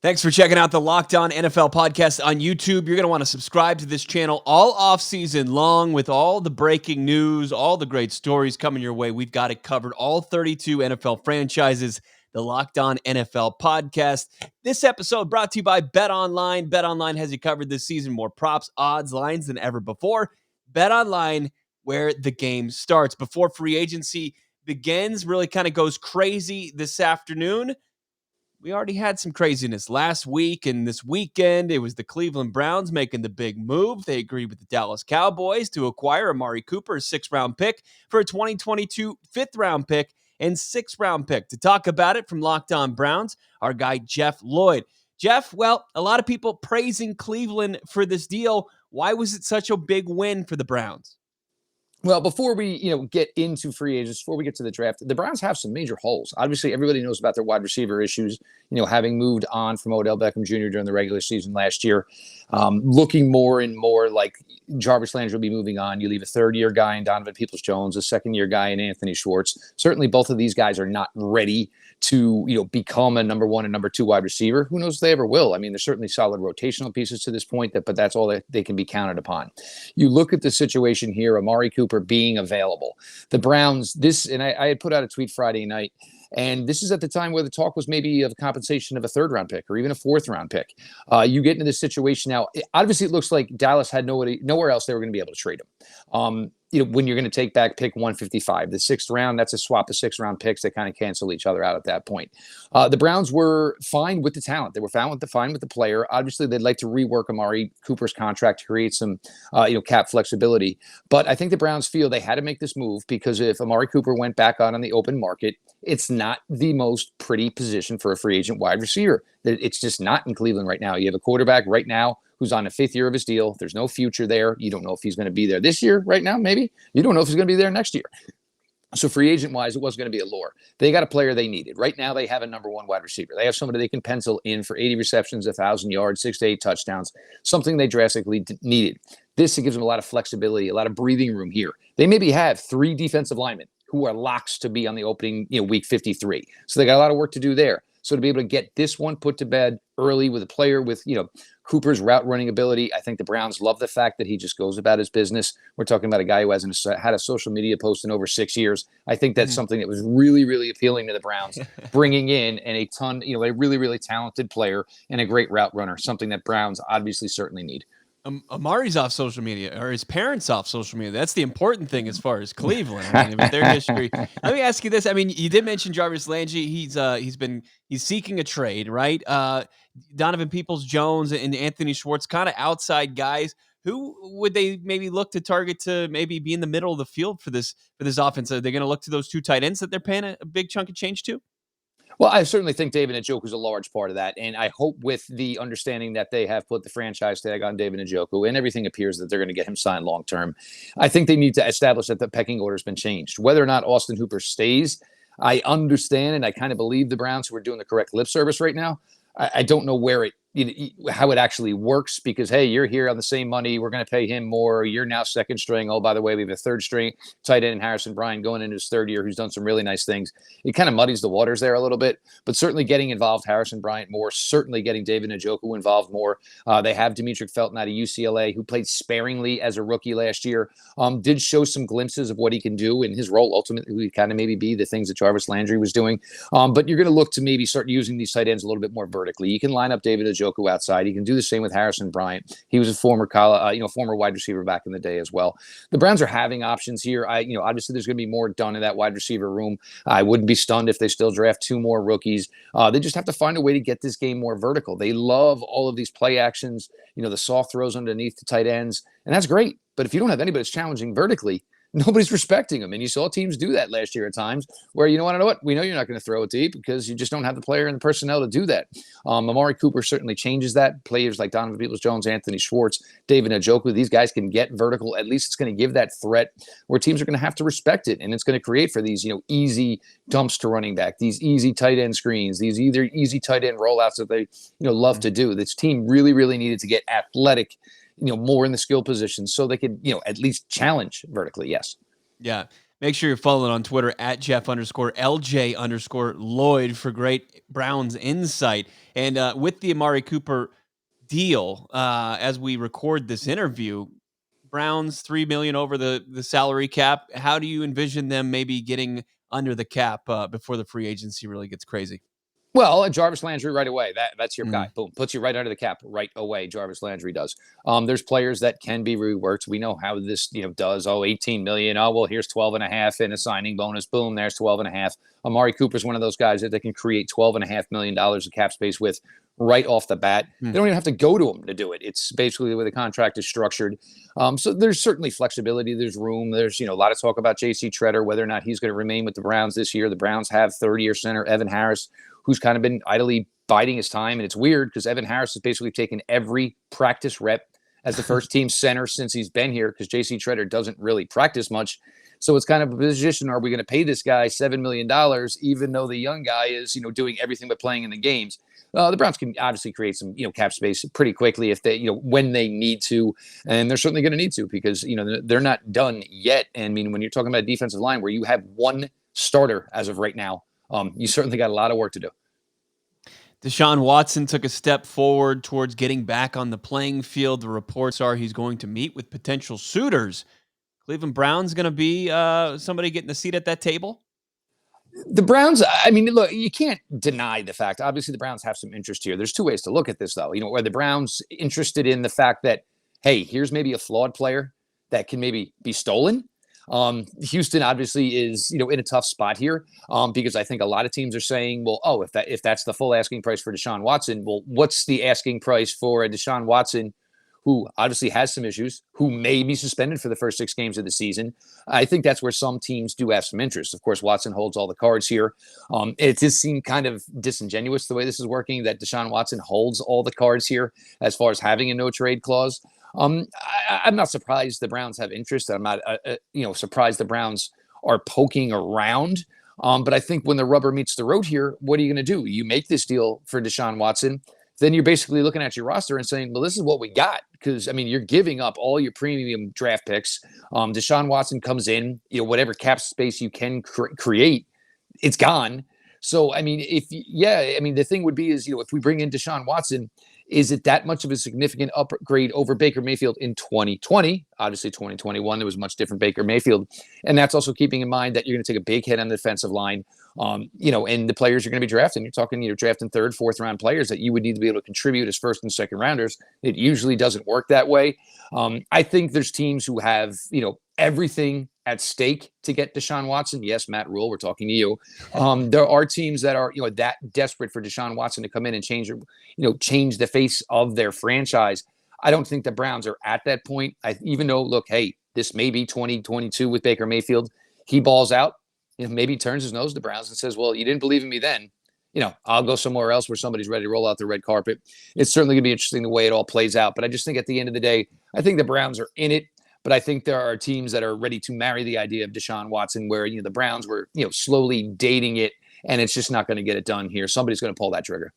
Thanks for checking out the Locked On NFL podcast on YouTube. You're going to want to subscribe to this channel all off season long with all the breaking news, all the great stories coming your way. We've got it covered, all 32 NFL franchises, the Locked On NFL podcast. This episode brought to you by BetOnline. BetOnline has you covered this season. More props, odds, lines than ever before. BetOnline, where the game starts. Before free agency begins, really kind of goes crazy this afternoon. We already had some craziness last week and this weekend. It was the Cleveland Browns making the big move. They agreed with the Dallas Cowboys to acquire Amari Cooper, a 6th-round pick, for a 2022 5th-round pick and 6th-round pick. To talk about it from Locked On Browns, our guy Jeff Lloyd. Jeff, well, a lot of people praising Cleveland for this deal. Why was it such a big win for the Browns? Well, before we, get into free agents, before we get to the draft, the Browns have some major holes. Obviously, everybody knows about their wide receiver issues, having moved on from Odell Beckham Jr. during the regular season last year, looking more and more like Jarvis Landry will be moving on. You leave a third-year guy in Donovan Peoples-Jones, a second-year guy in Anthony Schwartz. Certainly, both of these guys are not ready to, become a number one and number two wide receiver. Who knows if they ever will? I mean, they're certainly solid rotational pieces to this point, but that's all that they can be counted upon. You look at the situation here, Amari Cooper being available. The Browns, I had put out a tweet Friday night, and this is at the time where the talk was maybe of compensation of a 3rd-round pick or even a 4th-round pick. You get into this situation now. Obviously, it looks like Dallas had nowhere else they were going to be able to trade him. When you're going to take back pick 155, the 6th round, that's a swap of 6th-round picks. They kind of cancel each other out at that point. The Browns were fine with the talent. They were fine with the player. Obviously, they'd like to rework Amari Cooper's contract to create some, cap flexibility. But I think the Browns feel they had to make this move because if Amari Cooper went back out on the open market, it's not the most pretty position for a free agent wide receiver. It's just not in Cleveland right now. You have a quarterback right now who's on the 5th year of his deal. There's no future there. You don't know if he's going to be there this year right now, maybe. You don't know if he's going to be there next year. So free agent-wise, it wasn't going to be a lure. They got a player they needed. Right now, they have a number one wide receiver. They have somebody they can pencil in for 80 receptions, 1,000 yards, 6 to 8 touchdowns, something they drastically needed. This gives them a lot of flexibility, a lot of breathing room here. They maybe have 3 defensive linemen who are locks to be on the opening, week 53. So they got a lot of work to do there. So to be able to get this one put to bed early with a player with, Cooper's route running ability, I think the Browns love the fact that he just goes about his business. We're talking about a guy who hasn't had a social media post in over 6 years. I think that's something that was really, really appealing to the Browns, bringing in a ton, a really, really talented player and a great route runner, something that Browns obviously certainly need. Amari's off social media, or his parents off social media. That's the important thing as far as Cleveland. I mean, with their history. Let me ask you this. I mean, you did mention Jarvis Landry. He's seeking a trade, right? Donovan Peoples-Jones and Anthony Schwartz, kind of outside guys. Who would they maybe look to target to maybe be in the middle of the field for this offense? Are they going to look to those 2 tight ends that they're paying a big chunk of change to? Well, I certainly think David Njoku is a large part of that. And I hope with the understanding that they have put the franchise tag on David Njoku and everything appears that they're going to get him signed long term, I think they need to establish that the pecking order has been changed. Whether or not Austin Hooper stays, I understand and I kind of believe the Browns who are doing the correct lip service right now. I don't know how it actually works because, hey, you're here on the same money. We're going to pay him more. You're now 2nd string. Oh, by the way, we have a 3rd string tight end, Harrison Bryant, going into his 3rd year, who's done some really nice things. It kind of muddies the waters there a little bit, but certainly getting involved Harrison Bryant more, certainly getting David Njoku involved more. They have Demetric Felton out of UCLA, who played sparingly as a rookie last year, did show some glimpses of what he can do in his role. Ultimately, would kind of maybe be the things that Jarvis Landry was doing. But you're going to look to maybe start using these tight ends a little bit more vertically. You can line up David Njoku outside. You can do the same with Harrison Bryant. He was a former wide receiver back in the day as well. The Browns are having options here. Obviously there's going to be more done in that wide receiver room. I wouldn't be stunned if they still draft 2 more rookies. They just have to find a way to get this game more vertical. They love all of these play actions, the soft throws underneath the tight ends, and that's great. But if you don't have anybody that's challenging vertically, nobody's respecting them. And you saw teams do that last year at times where, you know what, we know you're not going to throw it deep because you just don't have the player and the personnel to do that. Amari Cooper certainly changes that. Players like Donovan Peoples-Jones, Anthony Schwartz, David Njoku, these guys can get vertical. At least it's going to give that threat where teams are going to have to respect it. And it's going to create for these, easy dumps to running back, these easy tight end screens, these either easy tight end rollouts that they, love to do. This team really, really needed to get athletic, more in the skill positions so they could, at least challenge vertically. Yes. Yeah. Make sure you're following on Twitter at Jeff_LJ_Lloyd for great Browns insight. And with the Amari Cooper deal, as we record this interview, Browns $3 million over the salary cap. How do you envision them maybe getting under the cap before the free agency really gets crazy? Well, Jarvis Landry right away. That's your guy. Boom, puts you right under the cap right away. Jarvis Landry does. There's players that can be reworked. We know how this does. Oh, 18 million. Oh, well, here's 12 and a half in a signing bonus. Boom, there's 12 and a half. Amari Cooper's one of those guys that they can create $12.5 million of cap space with right off the bat. They don't even have to go to him to do it. It's basically the way the contract is structured. So there's certainly flexibility. There's room. There's a lot of talk about J.C. Tretter, whether or not he's going to remain with the Browns this year. The Browns have third-year center Evan Harris, who's kind of been idly biding his time. And it's weird because Evan Harris has basically taken every practice rep as the first team center since he's been here because J.C. Tretter doesn't really practice much. So it's kind of a position, are we going to pay this guy $7 million, even though the young guy is, doing everything but playing in the games? The Browns can obviously create some, cap space pretty quickly if they, when they need to. And they're certainly going to need to because, they're not done yet. And I mean, when you're talking about a defensive line where you have one starter as of right now, you certainly got a lot of work to do. Deshaun Watson took a step forward towards getting back on the playing field. The reports are he's going to meet with potential suitors. Cleveland Browns going to be somebody getting a seat at that table? The Browns, I mean, look, you can't deny the fact. Obviously, the Browns have some interest here. There's two ways to look at this, though. Are the Browns interested in the fact that, hey, here's maybe a flawed player that can maybe be stolen? Houston obviously is, in a tough spot here because I think a lot of teams are saying, well, oh, if that's the full asking price for Deshaun Watson, well, what's the asking price for a Deshaun Watson who obviously has some issues, who may be suspended for the first 6 games of the season? I think that's where some teams do have some interest. Of course, Watson holds all the cards here. It does seem kind of disingenuous the way this is working, that Deshaun Watson holds all the cards here as far as having a no-trade clause. I'm not surprised the Browns have interest. I'm not, surprised the Browns are poking around. But I think when the rubber meets the road here, what are you going to do? You make this deal for Deshaun Watson, then you're basically looking at your roster and saying, well, this is what we got. Because, I mean, you're giving up all your premium draft picks. Deshaun Watson comes in, whatever cap space you can create, it's gone. So, I mean, the thing would be is, if we bring in Deshaun Watson, is it that much of a significant upgrade over Baker Mayfield in 2020? Obviously, 2021, there was a much different Baker Mayfield. And that's also keeping in mind that you're going to take a big hit on the defensive line, and the players you're going to be drafting. You're talking, drafting third, fourth round players that you would need to be able to contribute as first and second rounders. It usually doesn't work that way. I think there's teams who have, everything at stake to get Deshaun Watson. Yes, Matt Rule, we're talking to you. There are teams that are, that desperate for Deshaun Watson to come in and change the face of their franchise. I don't think the Browns are at that point. Even though, look, hey, this may be 2022 with Baker Mayfield. He balls out, maybe turns his nose to the Browns and says, well, you didn't believe in me then. I'll go somewhere else where somebody's ready to roll out the red carpet. It's certainly going to be interesting the way it all plays out. But I just think at the end of the day, I think the Browns are in it. But I think there are teams that are ready to marry the idea of Deshaun Watson where, the Browns were, slowly dating it, and it's just not going to get it done here. Somebody's going to pull that trigger.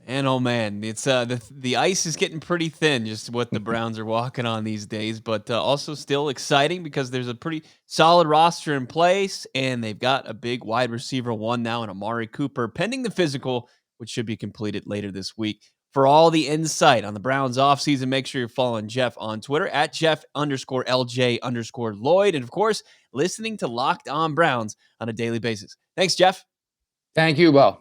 Man, oh man, it's the ice is getting pretty thin, just what the Browns are walking on these days, but also still exciting because there's a pretty solid roster in place, and they've got a big wide receiver one now in Amari Cooper, pending the physical, which should be completed later this week. For all the insight on the Browns offseason, make sure you're following Jeff on Twitter at Jeff_LJ_Lloyd. And of course, listening to Locked On Browns on a daily basis. Thanks, Jeff. Thank you, Bo.